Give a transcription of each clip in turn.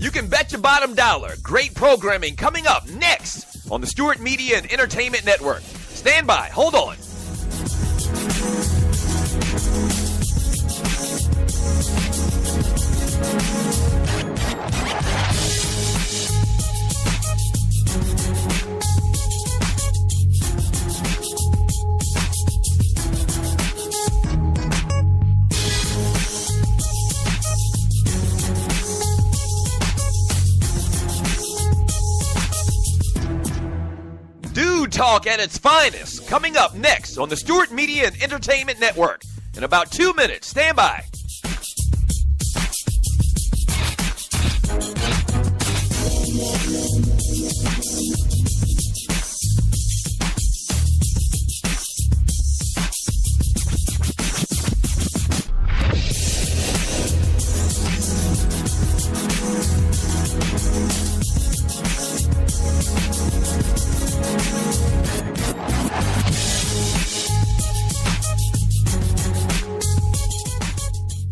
You can bet your bottom dollar. Great programming coming up next on the Stewart Media and Entertainment Network. Stand by. Hold on. Talk at its finest, coming up next on the Stewart Media and Entertainment Network. In about 2 minutes, stand by.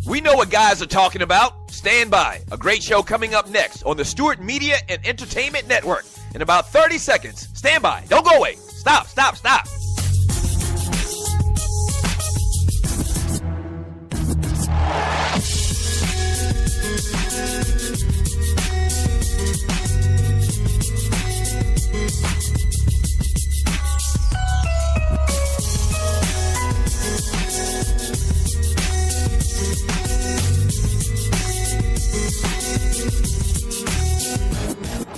We know what guys are talking about. Stand by. A great show coming up next on the Stewart Media and Entertainment Network. In about 30 seconds. Stand by. Don't go away. Stop.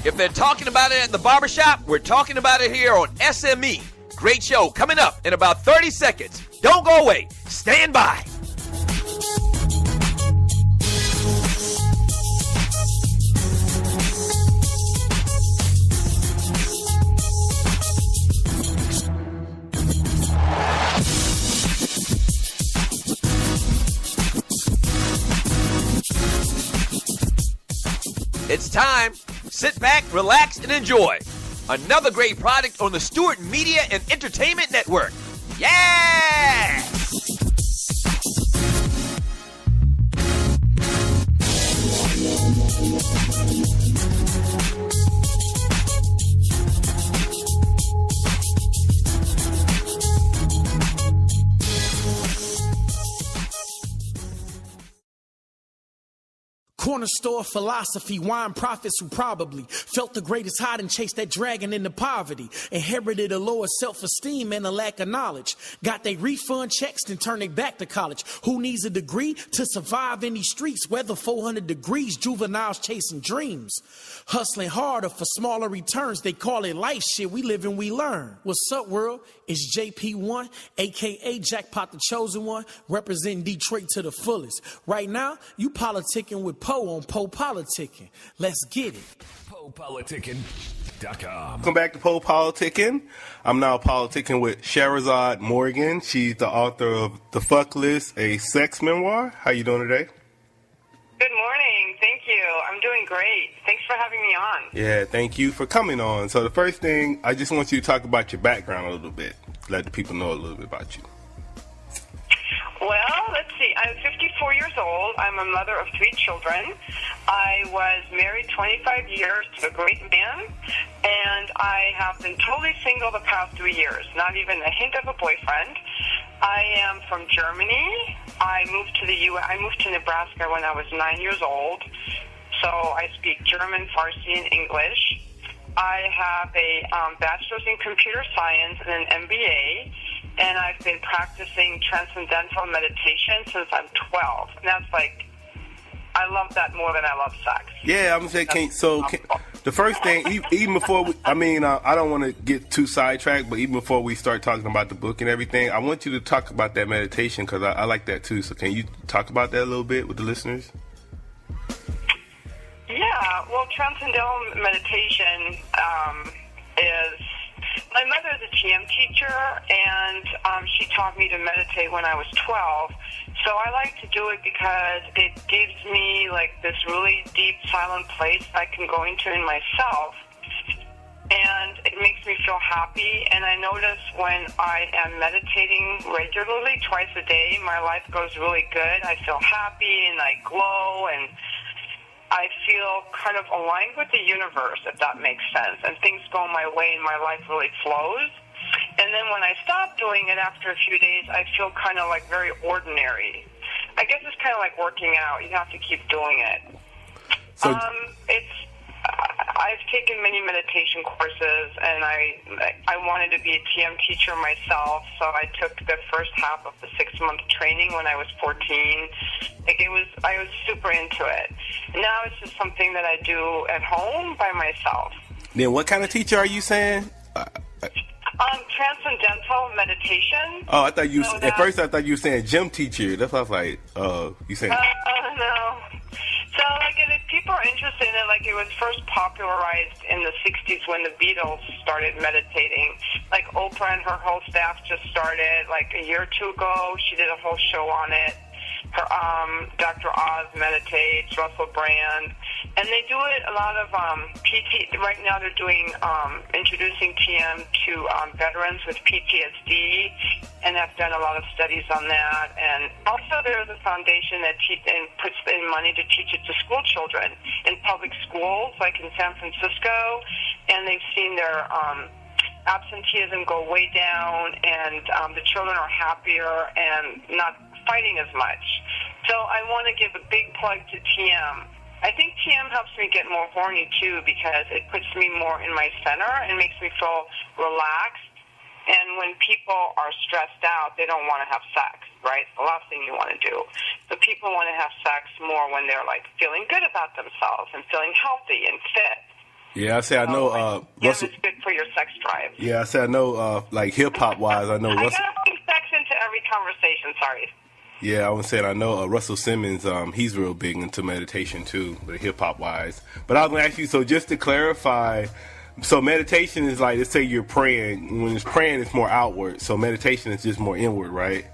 If they're talking about it at the barbershop, we're talking about it here on SME. Great show coming up in about 30 seconds. Don't go away. Stand by. It's time. Sit back, relax, and enjoy. Another great product on the Stewart Media and Entertainment Network. Yeah! Corner store philosophy, wine prophets who probably felt the greatest high and chased that dragon into poverty. Inherited a lower self-esteem and a lack of knowledge. Got they refund checks and turned it back to college. Who needs a degree to survive in these streets? Weather 400 degrees, juveniles chasing dreams. Hustling harder for smaller returns. They call it life shit. We live and we learn. What's up, world? It's JP1, a.k.a. Jackpot the Chosen One, representing Detroit to the fullest. Right now, you politicking with Po on Po Politickin. Let's get it. PoPolitickin.com. Welcome back to Po Politickin. I'm now politicking with Schahrzad Morgan. She's the author of The Fuck List, a sex memoir. How you doing today? Good morning. Thank you. I'm doing great. Thanks for having me on. Yeah, thank you for coming on. So the first thing, I just want you to talk about your background a little bit. Let the people know a little bit about you. Well, let's see. I'm 54 years old. I'm a mother of 3 children. I was married 25 years to a great man, and I have been totally single the past 3 years, not even a hint of a boyfriend. I am from Germany. I moved to the U.S. I moved to Nebraska when I was 9 years old, so I speak German, Farsi, and English. I have a bachelor's in computer science and an MBA, and I've been practicing transcendental meditation since I'm 12. And that's like, I love that more than I love sex. Yeah, I'm saying, the first thing, even before I don't want to get too sidetracked, but even before we start talking about the book and everything, I want you to talk about that meditation because I like that too. So can you talk about that a little bit with the listeners? Yeah, well, transcendental meditation is... My mother is a GM teacher, and she taught me to meditate when I was 12. So I like to do it because it gives me like this really deep, silent place I can go into in myself, and it makes me feel happy. And I notice when I am meditating regularly, twice a day, my life goes really good. I feel happy and I glow, and I feel kind of aligned with the universe, if that makes sense, and things go my way and my life really flows. And then when I stop doing it after a few days, I feel kind of like very ordinary. I guess it's kind of like working out. You have to keep doing it. So, I've taken many meditation courses, and I wanted to be a TM teacher myself, so I took the first half of the 6-month training when I was 14. I was super into it. Now it's just something that I do at home by myself. then what kind of teacher are you saying? Transcendental meditation. Oh, I thought at first I thought you were saying gym teacher. That's what I was like, you saying? No. So, like, if people are interested in it, like, it was first popularized in the 60s when the Beatles started meditating. Like, Oprah and her whole staff just started, like, a year or two ago. She did a whole show on it. Dr. Oz meditates, Russell Brand. And they do it, a lot of PT. Right now they're doing, introducing TM to veterans with PTSD, and I've done a lot of studies on that. And also there's a foundation that puts in money to teach it to school children in public schools, like in San Francisco, and they've seen their absenteeism go way down, and the children are happier and not fighting as much. So I want to give a big plug to TM. I think TM helps me get more horny, too, because it puts me more in my center and makes me feel relaxed. And when people are stressed out, they don't want to have sex, right? The last thing you want to do. So people want to have sex more when they're, like, feeling good about themselves and feeling healthy and fit. Yeah, I say I know. Russell, it's good for your sex drive. Yeah, I say I know. Like hip hop wise, I know. I gotta bring sex into every conversation. Sorry. Yeah, I was saying I know Russell Simmons. He's real big into meditation too, but hip hop wise. But I was gonna ask you. So just to clarify, so meditation is like, let's say you're praying. When it's praying, it's more outward. So meditation is just more inward, right?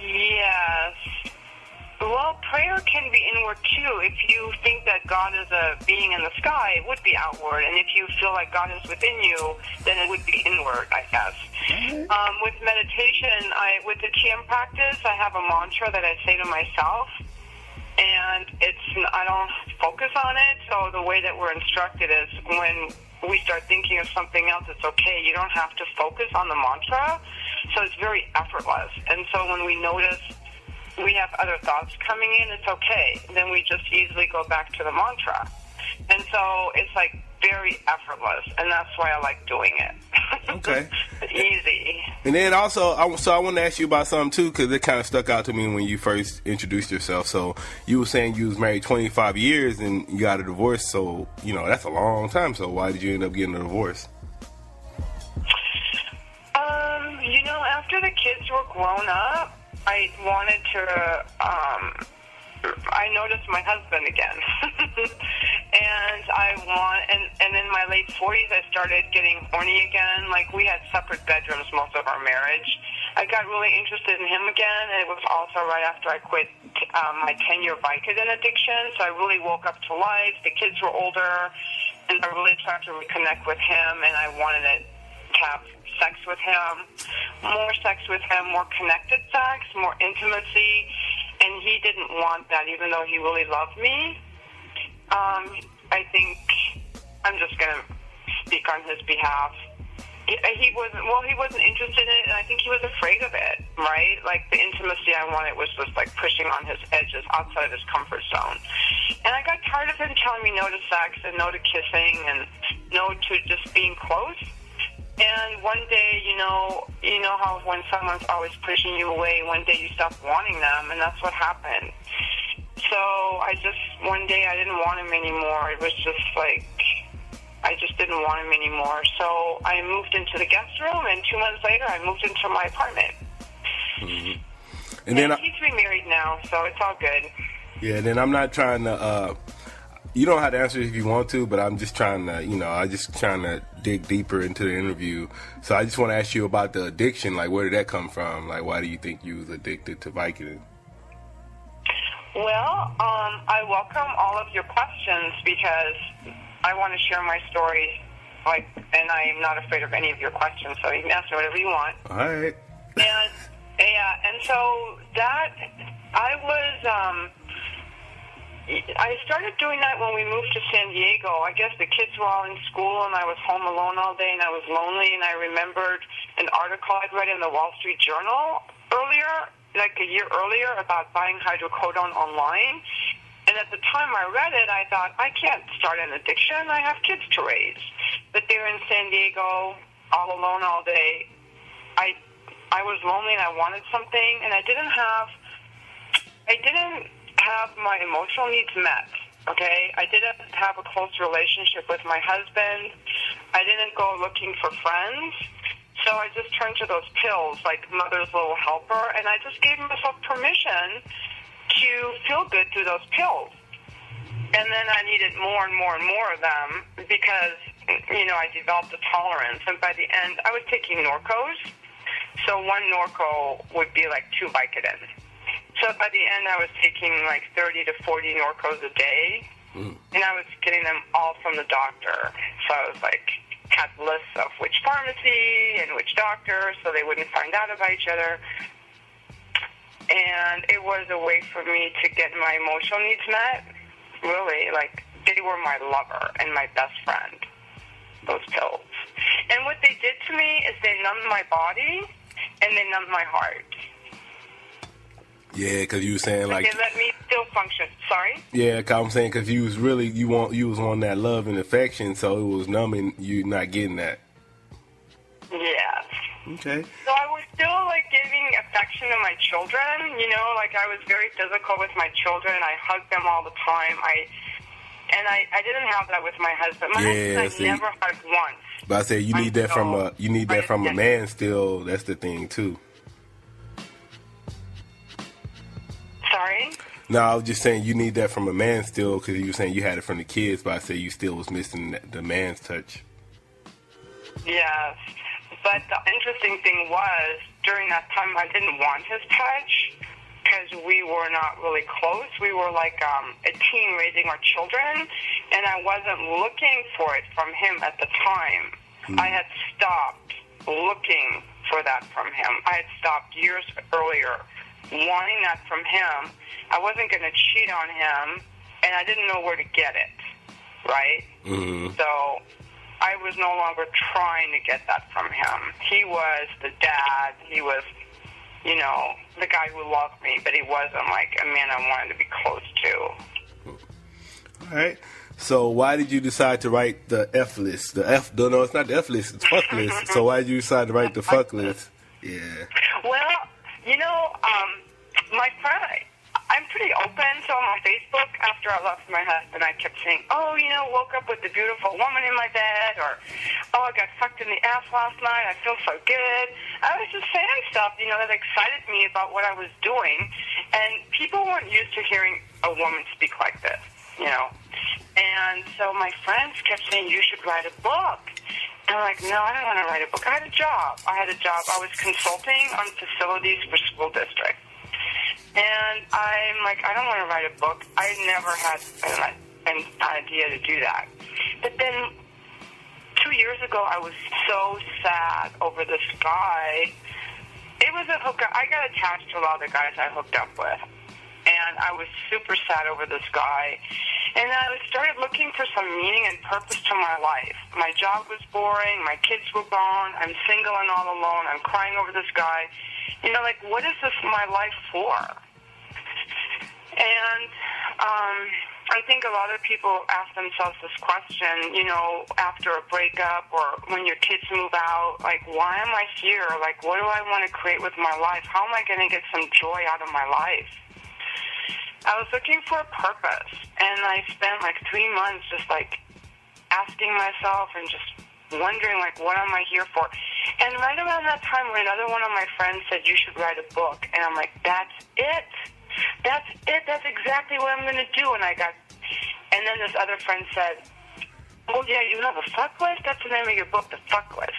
Yes. Well, prayer can be inward, too. If you think that God is a being in the sky, it would be outward. And if you feel like God is within you, then it would be inward, I guess. Mm-hmm. With meditation, with the TM practice, I have a mantra that I say to myself. And I don't focus on it. So the way that we're instructed is when we start thinking of something else, it's okay. You don't have to focus on the mantra. So it's very effortless. And so when we notice we have other thoughts coming in, it's okay. Then we just easily go back to the mantra. And so it's like very effortless, and that's why I like doing it. Okay. Easy. And then also, I want to ask you about something too, because it kind of stuck out to me when you first introduced yourself. So you were saying you was married 25 years and you got a divorce, so, that's a long time. So why did you end up getting a divorce? After the kids were grown up, I wanted to, I noticed my husband again. And in my late 40s, I started getting horny again. Like, we had separate bedrooms most of our marriage. I got really interested in him again, and it was also right after I quit my 10-year Vicodin addiction. So I really woke up to life. The kids were older, and I really tried to reconnect with him, and I wanted to have sex with him, more connected sex, more intimacy, and he didn't want that, even though he really loved me. I think I'm just going to speak on his behalf. He wasn't interested in it, and I think he was afraid of it, right? Like, the intimacy I wanted was just like pushing on his edges outside of his comfort zone. And I got tired of him telling me no to sex and no to kissing and no to just being close. And one day, you know how when someone's always pushing you away, one day you stop wanting them, and that's what happened. So one day I didn't want him anymore. It was just like, I just didn't want him anymore. So I moved into the guest room, and 2 months later I moved into my apartment. Mm-hmm. And then he's remarried now, so it's all good. Yeah, then I'm not trying to, you don't have to answer if you want to, but I'm just trying to, dig deeper into the interview. So I just want to ask you about the addiction. Like, where did that come from? Like, why do you think you was addicted to Vicodin? Well, I welcome all of your questions because I want to share my story, and I am not afraid of any of your questions, so you can ask me whatever you want. All right. And so that, I was, I started doing that when we moved to San Diego. I guess the kids were all in school, and I was home alone all day, and I was lonely, and I remembered an article I'd read in the Wall Street Journal earlier, like a year earlier, about buying hydrocodone online. And at the time I read it, I thought, I can't start an addiction. I have kids to raise. But there in San Diego, all alone all day, I was lonely and I wanted something, and I didn't have my emotional needs met, okay? I didn't have a close relationship with my husband. I didn't go looking for friends. So I just turned to those pills, like Mother's Little Helper, and I just gave myself permission to feel good through those pills. And then I needed more and more and more of them because, I developed a tolerance. And by the end, I was taking Norcos. So one Norco would be like 2 Vicodin. So by the end, I was taking like 30 to 40 Norcos a day. And I was getting them all from the doctor. So I was like, had lists of which pharmacy and which doctor so they wouldn't find out about each other. And it was a way for me to get my emotional needs met. Really, like, they were my lover and my best friend, those pills. And what they did to me is they numbed my body and they numbed my heart. Yeah, because you were saying like they let me still function. Sorry? Yeah, cause I'm saying because you was really you was on that love and affection, so it was numbing you not getting that. Yes. Okay. So I was still like giving affection to my children. Like I was very physical with my children. I hugged them all the time. I didn't have that with my husband. My husband I never hugged once. But I said you need that from a man still. That's the thing too. Sorry? No, I was just saying you need that from a man still because you were saying you had it from the kids, but I said you still was missing the man's touch. Yes. But the interesting thing was, during that time, I didn't want his touch because we were not really close. We were like a teen raising our children, and I wasn't looking for it from him at the time. I had stopped looking for that from him. I had stopped years earlier wanting that from him. I wasn't going to cheat on him, and I didn't know where to get it, right? So I was no longer trying to get that from him. He was the dad. He was, the guy who loved me, but he wasn't like a man I wanted to be close to. All right. So why did you decide to write the F list? No, it's not the F list. It's fuck list. So why did you decide to write the fuck list? Yeah. Well, my friend, I'm pretty open, so on my Facebook, after I lost my husband, I kept saying, woke up with a beautiful woman in my bed, or, I got fucked in the ass last night, I feel so good. I was just saying stuff, that excited me about what I was doing, and people weren't used to hearing a woman speak like this, And so my friends kept saying, you should write a book. And I'm like, no, I don't want to write a book. I had a job. I was consulting on facilities for school districts. And I'm like, I don't want to write a book. I never had an idea to do that. But then 2 years ago, I was so sad over this guy. It was a hookup. I got attached to a lot of the guys I hooked up with. And I was super sad over this guy. And I started looking for some meaning and purpose to my life. My job was boring. My kids were gone. I'm single and all alone. I'm crying over this guy. What is this my life for? And I think a lot of people ask themselves this question, after a breakup or when your kids move out, like, why am I here? Like, what do I want to create with my life? How am I going to get some joy out of my life? I was looking for a purpose, and I spent 3 months just asking myself and just wondering what am I here for? And right around that time, when another one of my friends said, you should write a book, and I'm like, that's it. That's it. That's exactly what I'm going to do. And then this other friend said, oh, yeah, you have a fuck list? That's the name of your book, The Fuck List.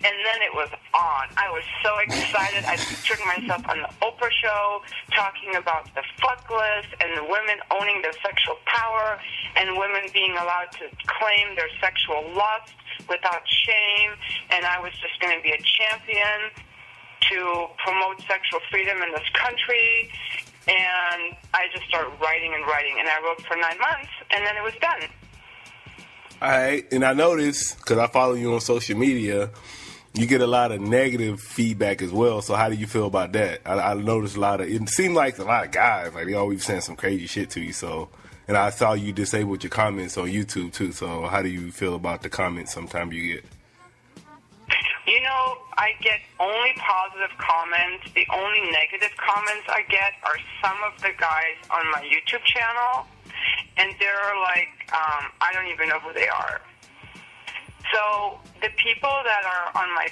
And then it was on. I was so excited. I pictured myself on the Oprah show talking about the fuck list and the women owning their sexual power and women being allowed to claim their sexual lust without shame. And I was just going to be a champion to promote sexual freedom in this country. And I just started writing and writing, and I wrote for 9 months, and then it was done. All right, and I noticed, because I follow you on social media, you get a lot of negative feedback as well. So how do you feel about that? I noticed it seemed like a lot of guys, like they always saying some crazy shit to you. So, and I saw you disabled your comments on YouTube too. So how do you feel about the comments sometimes you get? You know, I get only positive comments. The only negative comments I get are some of the guys on my YouTube channel, and they're like, I don't even know who they are. So the people that are on my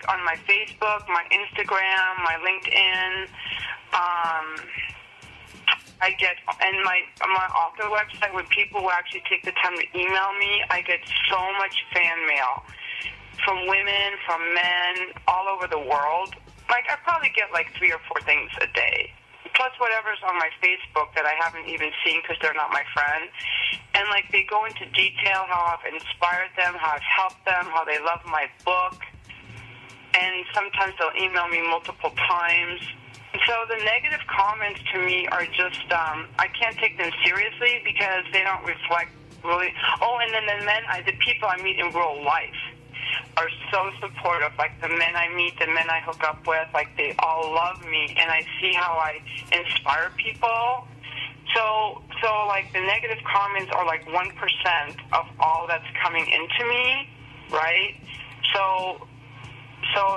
on my Facebook, my Instagram, my LinkedIn, I get, and my author website, when people will actually take the time to email me, I get so much fan mail from women, from men, all over the world. Like, I probably get like 3 or 4 things a day, plus whatever's on my Facebook that I haven't even seen because they're not my friend. And, like, they go into detail how I've inspired them, how I've helped them, how they love my book. And sometimes they'll email me multiple times. So the negative comments to me are just, I can't take them seriously because they don't reflect really. Oh, and then the people I meet in real life are so supportive. Like, the men I meet, the men I hook up with, like, they all love me, and I see how I inspire people. So like, the negative comments are like 1% of all that's coming into me, right? So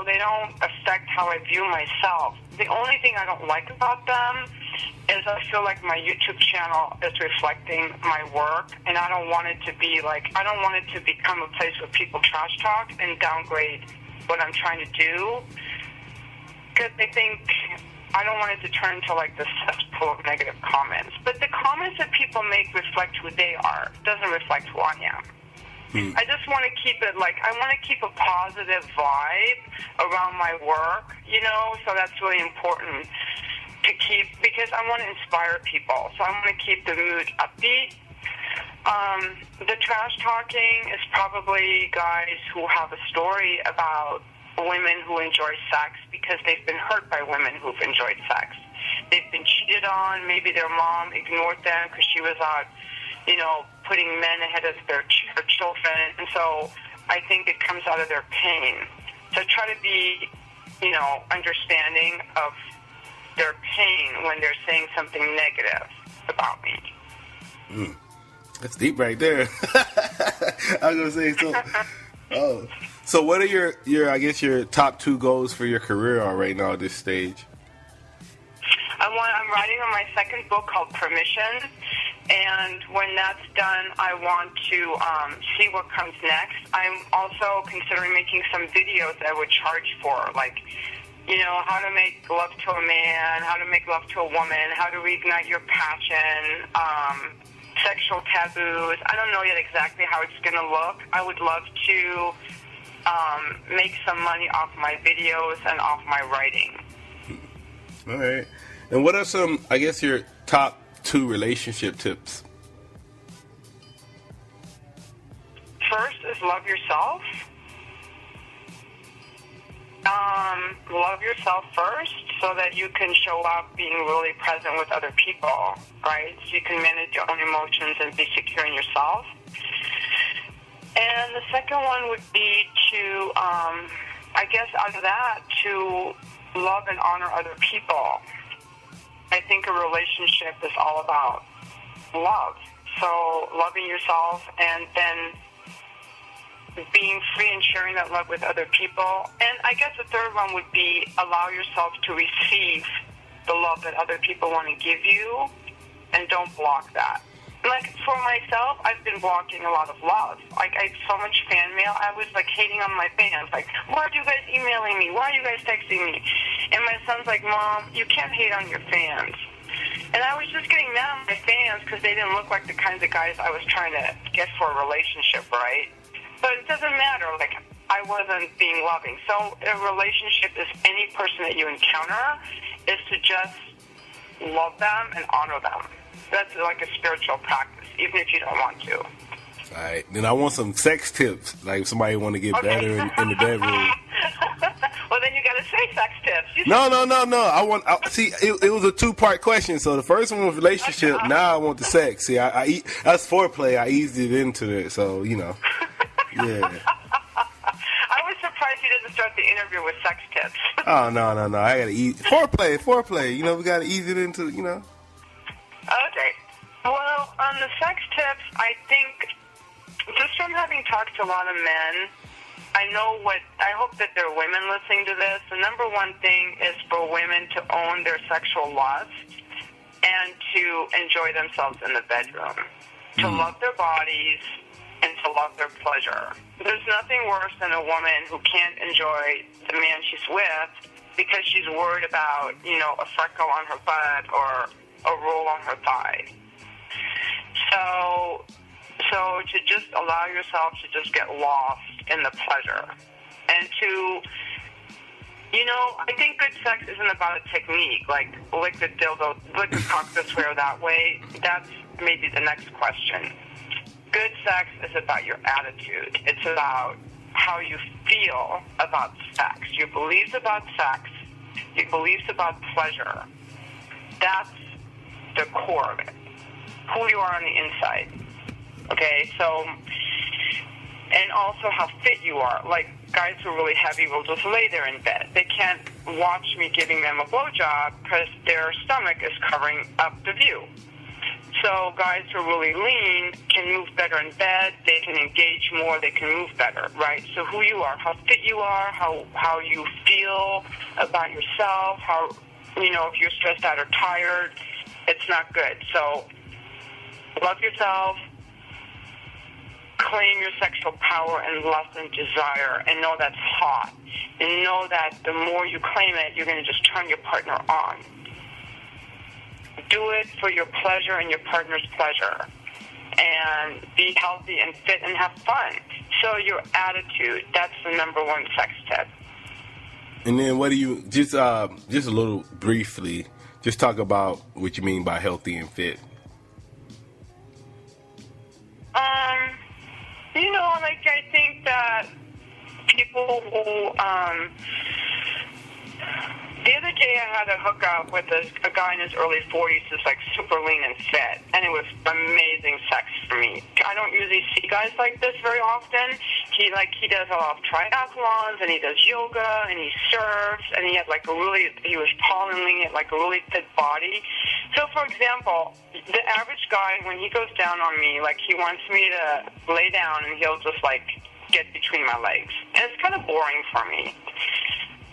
they don't affect how I view myself. The only thing I don't like about them is I feel like my YouTube channel is reflecting my work, and I don't want it to be like, I don't want it to become a place where people trash talk and downgrade what I'm trying to do, because they think, I don't want it to turn into like the cesspool of negative comments. But the comments that people make reflect who they are. It doesn't reflect who I am. I just want to keep it like, I want to keep a positive vibe around my work, you know, so that's really important to keep, because I want to inspire people. So I want to keep the mood upbeat. The trash talking is probably guys who have a story about women who enjoy sex because they've been hurt by women who've enjoyed sex. They've been cheated on. Maybe their mom ignored them because she was out, you know, putting men ahead of their children. And so I think it comes out of their pain. So try to be, you know, understanding of their pain when they're saying something negative about me. That's deep right there. I was gonna say so what are your I guess your top 2 goals for your career are right now at this stage? I'm writing on my second book called Permission, and when that's done, I want to see what comes next. I'm also considering making some videos that I would charge for, like, you know, how to make love to a man, how to make love to a woman, how to reignite your passion, sexual taboos. I don't know yet exactly how it's going to look. I would love to make some money off my videos and off my writing. All right. And what are some, I guess, your top 2 relationship tips? First is love yourself. Love yourself first so that you can show up being really present with other people, right? So you can manage your own emotions and be secure in yourself. And the second one would be to, I guess out of that, to love and honor other people. I think a relationship is all about love. So loving yourself and then being free and sharing that love with other people. And I guess the third one would be allow yourself to receive the love that other people want to give you, and don't block that. Like, for myself, I've been blocking a lot of love. Like, I had so much fan mail. I was, like, hating on my fans. Like, why are you guys emailing me? Why are you guys texting me? And my son's like, Mom, you can't hate on your fans. And I was just getting mad at my fans because they didn't look like the kinds of guys I was trying to get for a relationship, right? But it doesn't matter. Like, I wasn't being loving. So a relationship is any person that you encounter is to just love them and honor them. That's like a spiritual practice, even if you don't want to. All right. Then I want some sex tips, like if somebody want to get better in the bedroom. Well, then you got to say sex tips. No. See, it was a 2-part question. So the first one was relationship. Now I want the sex. See, that's foreplay. I eased it into it. So, yeah. I was surprised you didn't start the interview with sex tips. Oh, no. I got to ease. Foreplay. We got to ease it into, Okay. Well, on the sex tips, I think, just from having talked to a lot of men, I hope that there are women listening to this. The number one thing is for women to own their sexual lust and to enjoy themselves in the bedroom, to love their bodies and to love their pleasure. There's nothing worse than a woman who can't enjoy the man she's with because she's worried about, a freckle on her butt or a roll on her thigh. So to just allow yourself to just get lost in the pleasure. And to, I think good sex isn't about a technique, like lick the dildo, lick the cock this way or that way. That's maybe the next question. Good sex is about your attitude. It's about how you feel about sex, your beliefs about sex, your beliefs about pleasure. That's the core of it. Who you are on the inside. Okay, so, and also how fit you are. Like, guys who are really heavy will just lay there in bed. They can't watch me giving them a blowjob because their stomach is covering up the view. So guys who are really lean can move better in bed. They can engage more. They can move better, right? So who you are, how fit you are, how you feel about yourself, how, if you're stressed out or tired, it's not good. So love yourself. Claim your sexual power and lust and desire, and know that's hot. And know that the more you claim it, you're going to just turn your partner on. Do it for your pleasure and your partner's pleasure. And be healthy and fit and have fun. So your attitude, that's the number one sex tip. And then what do you, just a little briefly, just talk about what you mean by healthy and fit. I think that people who, the other day I had a hookup with a guy in his early 40s who's like super lean and fit, and it was amazing sex for me. I don't usually see guys like this very often. He does a lot of triathlons, and he does yoga, and he surfs, and he was tall and lean, like a really fit body. So, for example, the average guy, when he goes down on me, like he wants me to lay down, and he'll just like get between my legs, and it's kind of boring for me.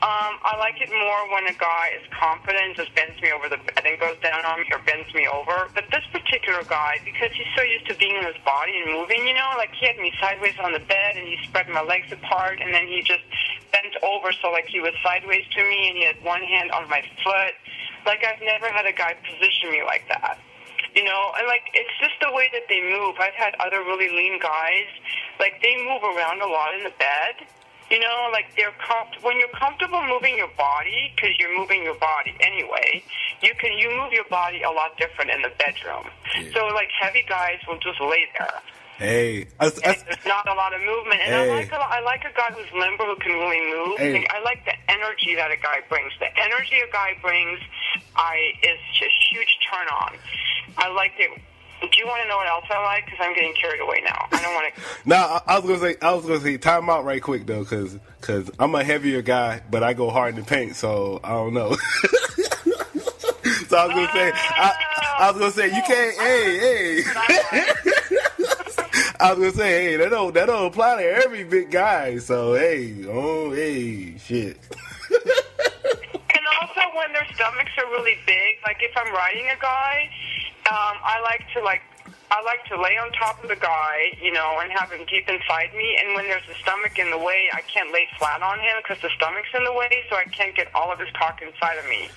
I like it more when a guy is confident, just bends me over the bed and goes down on me or bends me over. But this particular guy, because he's so used to being in his body and moving, like he had me sideways on the bed and he spread my legs apart and then he just bent over so like he was sideways to me and he had one hand on my foot. Like I've never had a guy position me like that. And it's just the way that they move. I've had other really lean guys, like they move around a lot in the bed. When you're comfortable moving your body, because you're moving your body anyway, you move your body a lot different in the bedroom. Yeah. So like heavy guys will just lay there. Hey, there's not a lot of movement, and I like a guy who's limber who can really move. Hey. I like the energy that a guy brings. The energy a guy brings, is just huge turn on. I like it. Do you want to know what else I like? Because I'm getting carried away now. I don't want to. No, I was gonna say time out right quick though, because I'm a heavier guy, but I go hard in the paint, so I don't know. So I was gonna say you can't. Hey. I was gonna say, hey, that don't apply to every big guy. So shit. And also when their stomachs are really big, like if I'm riding a guy. I like to lay on top of the guy, and have him deep inside me. And when there's a stomach in the way, I can't lay flat on him because the stomach's in the way, so I can't get all of his cock inside of me.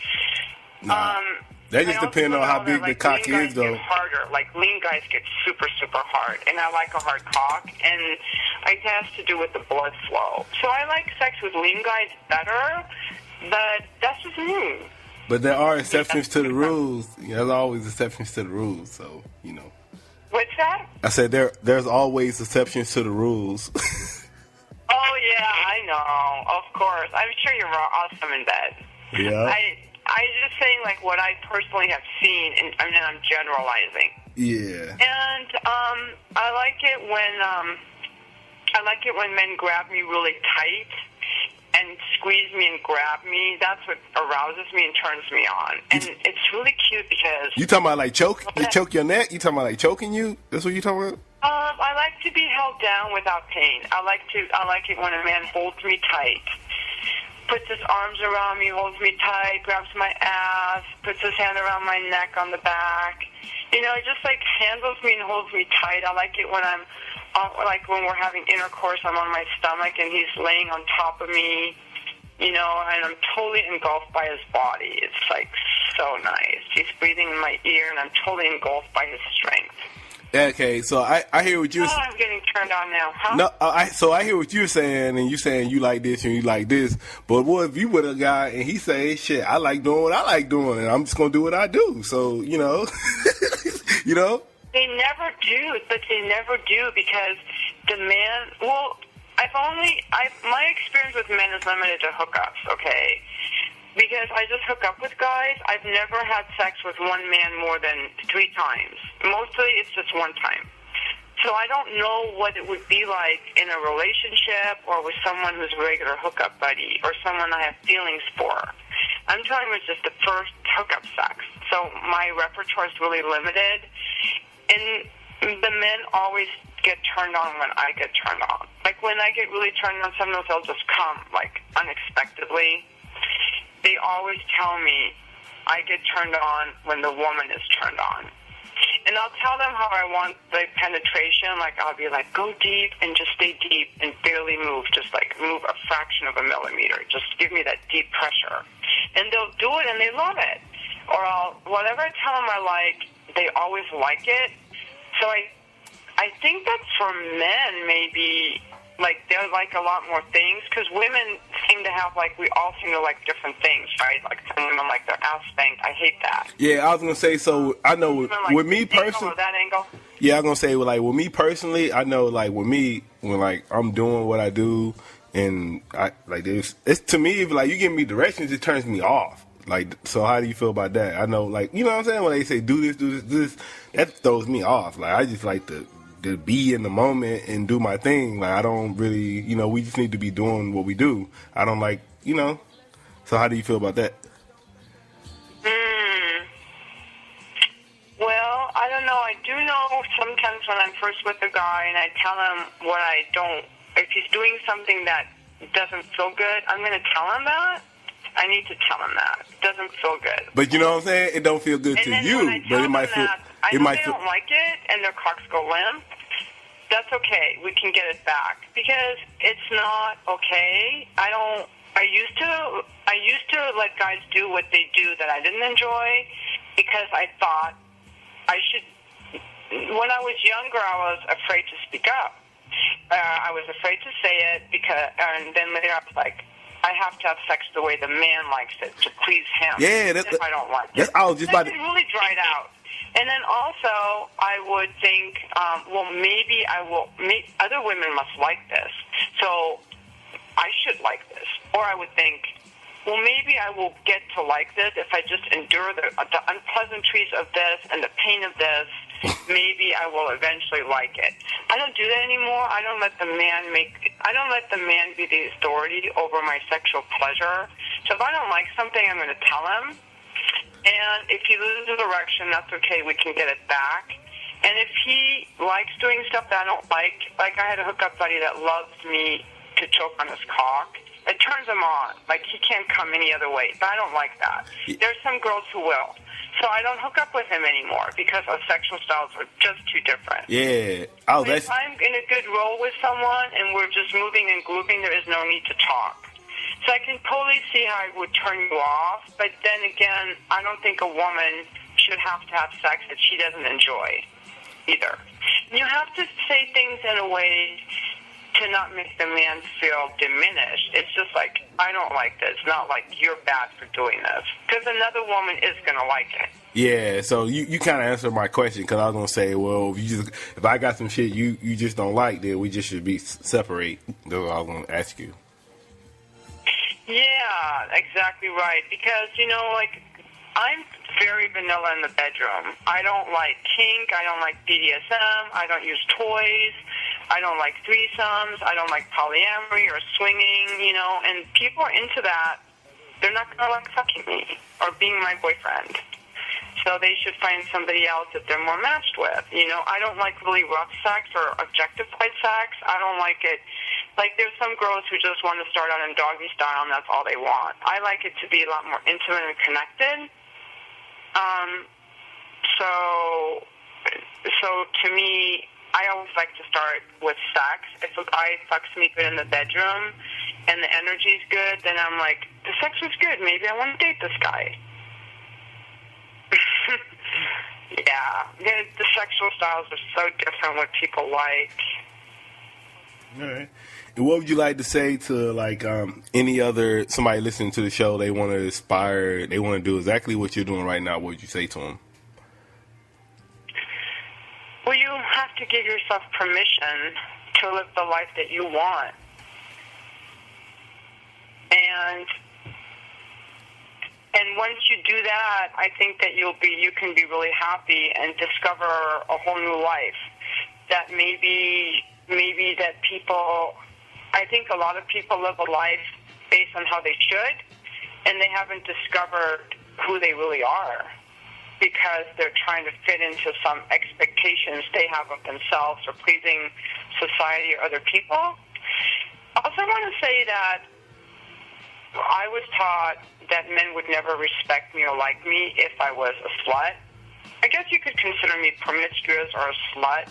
That just depends on how big the cock is, though. Get harder. Like lean guys get super, super hard, and I like a hard cock, and it has to do with the blood flow. So I like sex with lean guys better, but that's just me. But there are exceptions to the rules. There's always exceptions to the rules, so, What's that? I said there's always exceptions to the rules. Oh, yeah, I know. Of course. I'm sure you're awesome in bed. Yeah. I just saying like what I personally have seen, and I mean I'm generalizing. Yeah. And I like it when men grab me really tight and squeeze me and grab me. That's what arouses me and turns me on. And it's really cute because... You talking about like choke? They choke your neck? You talking about like choking you? That's what you talking about? I like to be held down without pain. I like it when a man holds me tight, puts his arms around me, holds me tight, grabs my ass, puts his hand around my neck on the back. You know, just like handles me and holds me tight. I like it when I'm like when we're having intercourse, I'm on my stomach and he's laying on top of me, you know, and I'm totally engulfed by his body. It's like so nice. He's breathing in my ear and I'm totally engulfed by his strength. Okay, so I hear what you're saying. I'm getting turned on now, huh? No, I hear what you're saying, and you saying you like this and you like this. But what if you with a guy and he say, "Shit, I like doing what I like doing, and I'm just gonna do what I do." So you know, you know. They never do, but they never do because the man. Well, my experience with men is limited to hookups. Okay. Because I just hook up with guys. I've never had sex with one man more than 3 times. Mostly it's just one time. So I don't know what it would be like in a relationship or with someone who's a regular hookup buddy or someone I have feelings for. I'm talking about just the first hookup sex. So my repertoire is really limited. And the men always get turned on when I get turned on. Like when I get really turned on, sometimes they'll just come like unexpectedly. They always tell me I get turned on when the woman is turned on. And I'll tell them how I want the penetration. Like, I'll be like, go deep and just stay deep and barely move. Just, like, move a fraction of a millimeter. Just give me that deep pressure. And they'll do it, and they love it. Or whatever I tell them I like, they always like it. So I think that for men, maybe... like, they're like a lot more things, because women seem to have, like, we all seem to like different things, right? Like, some women like their ass spanked. I hate that. Yeah, I was going to say, so I know with me personally. That angle. Yeah, I was going to say, like, with me personally, I know, like, with me, when, like, I'm doing what I do, and, it's to me, if, like, you give me directions, it turns me off. Like, so how do you feel about that? I know, like, you know what I'm saying? When they say, do this, that throws me off. Like, I just like to be in the moment and do my thing. Like, I don't really, you know, we just need to be doing what we do. I don't like, you know. So how do you feel about that? Well, I don't know. I do know sometimes when I'm first with a guy and I tell him what I don't, if he's doing something that doesn't feel good, I'm going to tell him that. I need to tell him that. It doesn't feel good. But you know what I'm saying? It don't feel good to you, but it might feel... I know they don't like it and their cocks go limp. That's okay. We can get it back because it's not okay. I used to let guys do what they do that I didn't enjoy because I thought I should. When I was younger, I was afraid to speak up. I was afraid to say it and then later I was like, I have to have sex the way the man likes it to please him. Yeah, if I don't like it. I was just about to... It really dried out. And then also, I would think, well, maybe other women must like this, so I should like this. Or I would think, well, maybe I will get to like this if I just endure the unpleasantries of this and the pain of this. Maybe I will eventually like it. I don't do that anymore. I don't let the man be the authority over my sexual pleasure. So if I don't like something, I'm going to tell him. And if he loses erection, that's okay. We can get it back. And if he likes doing stuff that I don't like I had a hookup buddy that loves me to choke on his cock, it turns him on. Like, he can't come any other way. But I don't like that. There's some girls who will. So I don't hook up with him anymore because our sexual styles are just too different. Yeah. If I'm in a good role with someone and we're just moving and grooving, there is no need to talk. So I can totally see how it would turn you off, but then again, I don't think a woman should have to have sex that she doesn't enjoy either. You have to say things in a way to not make the man feel diminished. It's just like, I don't like this, not like you're bad for doing this, because another woman is going to like it. Yeah, so you kind of answered my question, because I was going to say, well, if I got some shit you just don't like, then we just should be separate. That's what I was going to ask you. Yeah, exactly right. Because, like, I'm very vanilla in the bedroom. I don't like kink. I don't like BDSM. I don't use toys. I don't like threesomes. I don't like polyamory or swinging, and people are into that. They're not going to like fucking me or being my boyfriend. So they should find somebody else that they're more matched with. I don't like really rough sex or objectified sex. I don't like it. Like, there's some girls who just want to start out in doggy style, and that's all they want. I like it to be a lot more intimate and connected. So to me, I always like to start with sex. If a guy fucks me good in the bedroom and the energy's good, then I'm like, the sex was good. Maybe I want to date this guy. Yeah. The sexual styles are so different what people like. All right. And what would you like to say to, like, any other, somebody listening to the show, they want to aspire, they want to do exactly what you're doing right now, what would you say to them? Well, you have to give yourself permission to live the life that you want. And once you do that, I think that you can be really happy and discover a whole new life. That maybe that people, I think a lot of people live a life based on how they should, and they haven't discovered who they really are because they're trying to fit into some expectations they have of themselves or pleasing society or other people. I also want to say that I was taught that men would never respect me or like me if I was a slut. I guess you could consider me promiscuous or a slut.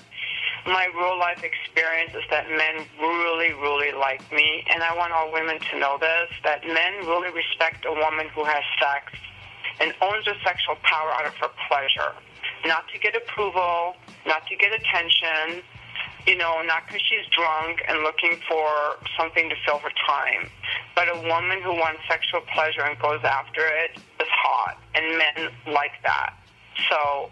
My real life experience is that men really, really like me, and I want all women to know this, that men really respect a woman who has sex and owns her sexual power out of her pleasure. Not to get approval, not to get attention, not because she's drunk and looking for something to fill her time. But a woman who wants sexual pleasure and goes after it is hot, and men like that. So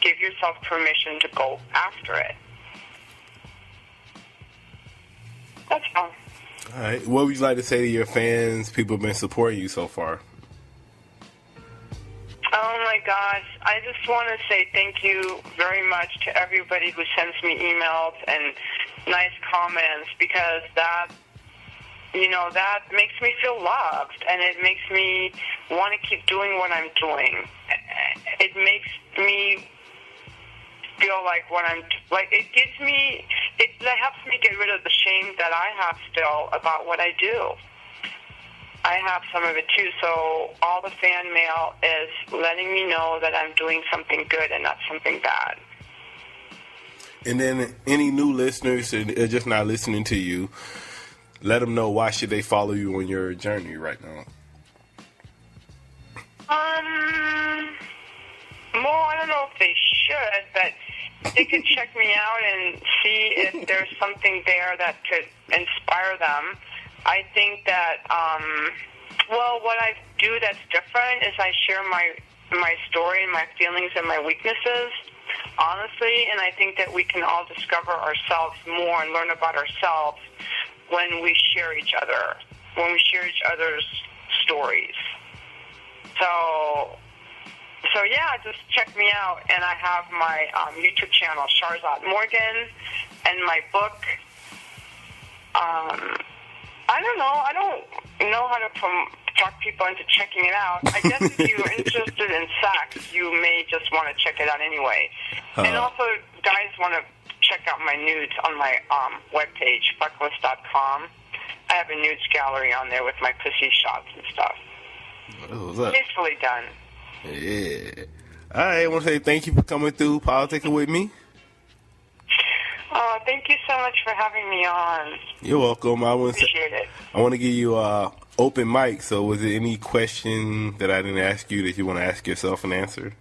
give yourself permission to go after it. That's all. All right. What would you like to say to your fans, people who have been supporting you so far? Oh, my gosh. I just want to say thank you very much to everybody who sends me emails and nice comments, because that makes me feel loved, and it makes me want to keep doing what I'm doing. It makes me feel like it helps me get rid of the shame that I have still about what I do. I have some of it too, so all the fan mail is letting me know that I'm doing something good and not something bad. And then any new listeners that are just not listening to you, let them know why should they follow you on your journey right now. Well, I don't know if they should, but they could check me out and see if there's something there that could inspire them. I think that, what I do that's different is I share my story and my feelings and my weaknesses, honestly, and I think that we can all discover ourselves more and learn about ourselves when we share each other's stories. So yeah, just check me out, and I have my YouTube channel, Schahrzad Morgan, and my book. I don't know how to talk people into checking it out. I guess if you're interested in sex, you may just want to check it out anyway. And also, guys want to check out my nudes on my webpage, fucklist.com. I have a nudes gallery on there with my pussy shots and stuff. Tastefully done. Yeah. All right, I want to say thank you for coming through Politicking with me. Oh, thank you so much for having me on. You're welcome. Appreciate it. I want to give you open mic, so was there any question that I didn't ask you that you want to ask yourself and answer?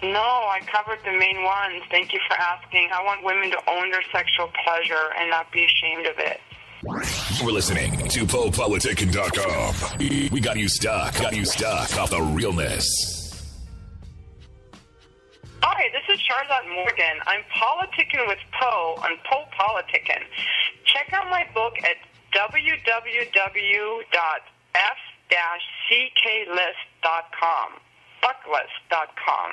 No, I covered the main ones. Thank you for asking. I want women to own their sexual pleasure and not be ashamed of it. We're listening to PoPolitickin.com. We got you stuck off the realness. Hi, this is Schahrzad Morgan. I'm politicking with Po on Po Politickin. Check out my book at www.f-cklist.com. Bucklist.com.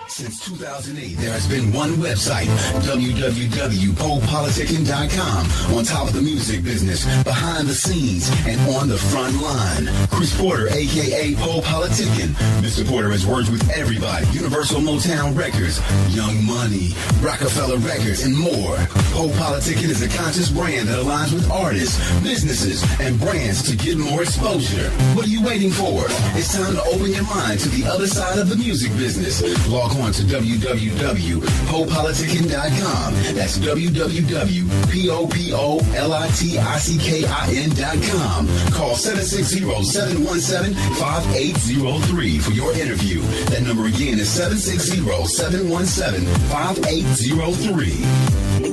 Since 2008, there has been one website, www.PoPolitickin.com. On top of the music business, behind the scenes, and on the front line. Chris Porter, a.k.a. Po Politickin. Mr. Porter has worked with everybody. Universal Motown Records, Young Money, Rockefeller Records, and more. Po Politickin is a conscious brand that aligns with artists, businesses, and brands to get more exposure. What are you waiting for? It's time to open your mind to the other side of the music business. Log on to www.PoPolitickin.com. That's www.PoPolitickin.com. Call 760-717-5803 for your interview. That number again is 760-717-5803.